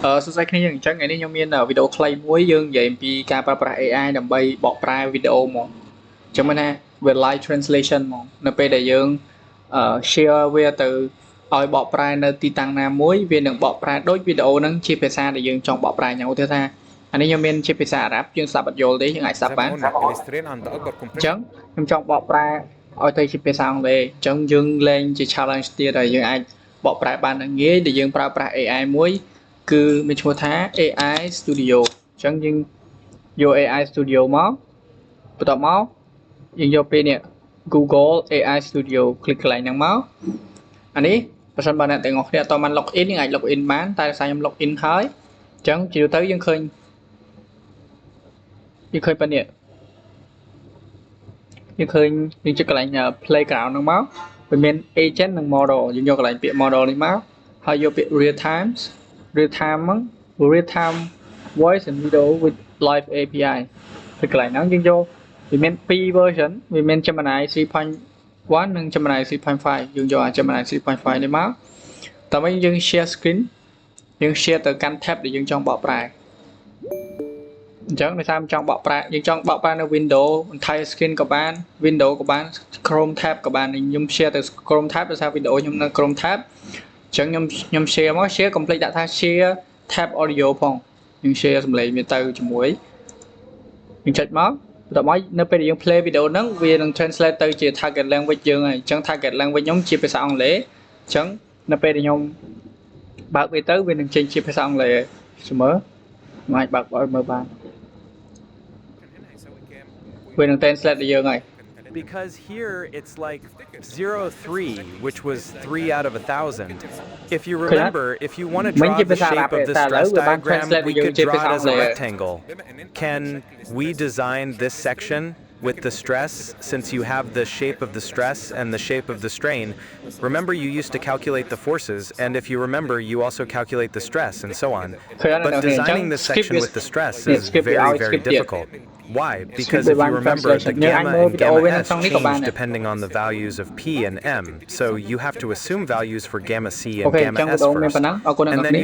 សួស្តីគ្នាយើងអញ្ចឹងថ្ងៃនេះខ្ញុំមានវីដេអូខ្លីមួយយើងនិយាយអំពីការប្រើប្រាស់ AI ដើម្បីបកប្រែវីដេអូមកអញ្ចឹងមានថាវា live translation មកនៅពេលដែលយើងshare វាទៅឲ្យបកប្រែនៅទីតាំងណាមួយវានឹងបកប្រែដូចវីដេអូហ្នឹងជាភាសាដែលយើងចង់បកប្រែយ៉ាងឧទាហរណ៍ថាអានេះខ្ញុំមានជាភាសាអារ៉ាប់យើងស្ដាប់អត់យល់ទេយើងអាចស្ដាប់បានអញ្ចឹងខ្ញុំចង់បកប្រែឲ្យទៅជាភាសាអង់គ្លេសអញ្ចឹងយើងលេងជា challenge ទៀតហើយយើងអាចបកប្រែបានងាយដែលយើងប្រើប្រាស់ AI មួយគឺមានឈ្មោះថា AI Studio អញ្ចឹងយើងយក AI Studio មកបន្ទាប់មកយើងយកពេលនេះ Google AI Studio คลิกកន្លែងហ្នឹងមកអានេះបើសិនបើអ្នកទាំងអស់គ្នាអត់តបាន log in យើងអាច log in បានតែដោយសារខ្ញុំ log in ហើយអញ្ចឹងជាទូទៅយើងឃើញប៉ុណ្នេះយើងឃើញយើងចុចកន្លែង playground ហ្នឹងមកវាមាន agent និង model យើងយកកន្លែងពាក្យ model នេះមកហើយយកពាក្យ real time ហ្នឹង real time voice and video with live API ពីកន្លែងហ្នឹងយើងយកវាមាន2 version វាមាន Gemini 3.1 និង Gemini 3.5 យើងយកអា Gemini 3.5 នេះមកតើវិញយើង share screen យើង share ទៅកាន់ tab ដែលយើងចង់បកប្រែអញ្ចឹងដោយសារចង់បកប្រែយើងចង់បកប្រែនៅ window entire screen ក៏បាន window ក៏បាន Chrome tab ក៏បានខ្ញុំ share ទៅ Chrome tab ដោយសារ video ខ្ញុំនៅ Chrome tab អញ្ចឹងខ្ញុំ share មក share complete ដាក់ថា share tab audio ផងយើង share សំឡេងវាទៅជាមួយយើងចុចមកដល់មកនៅពេលដែលយើង play video ហ្នឹងវានឹង translate ទៅជា target language យើងហើយអញ្ចឹង target language ខ្ញុំជាភាសាអង់គ្លេសអញ្ចឹងនៅពេលដែលខ្ញុំបើកវាទៅវានឹងចេញជាភាសាអង់គ្លេសស្មើខ្ញុំអាចបើកឲ្យមើលបានវានឹង translate ឲ្យយើងហើយ Because here it's like 0.3, which was 3 out of 1,000. If you remember, if you want to draw the shape of the stress diagram, we could draw it as a rectangle. Can we design this section with the stress, since you have the shape of the stress and the shape of the strain? Remember, you used to calculate the forces, and if you remember, you also calculate the stress and so on. But designing this section with the stress is very, very difficult. Why? Because if you remember, the gamma and gamma S change depending on the values of P and M. So you have to assume values for gamma C and gamma S first, and then you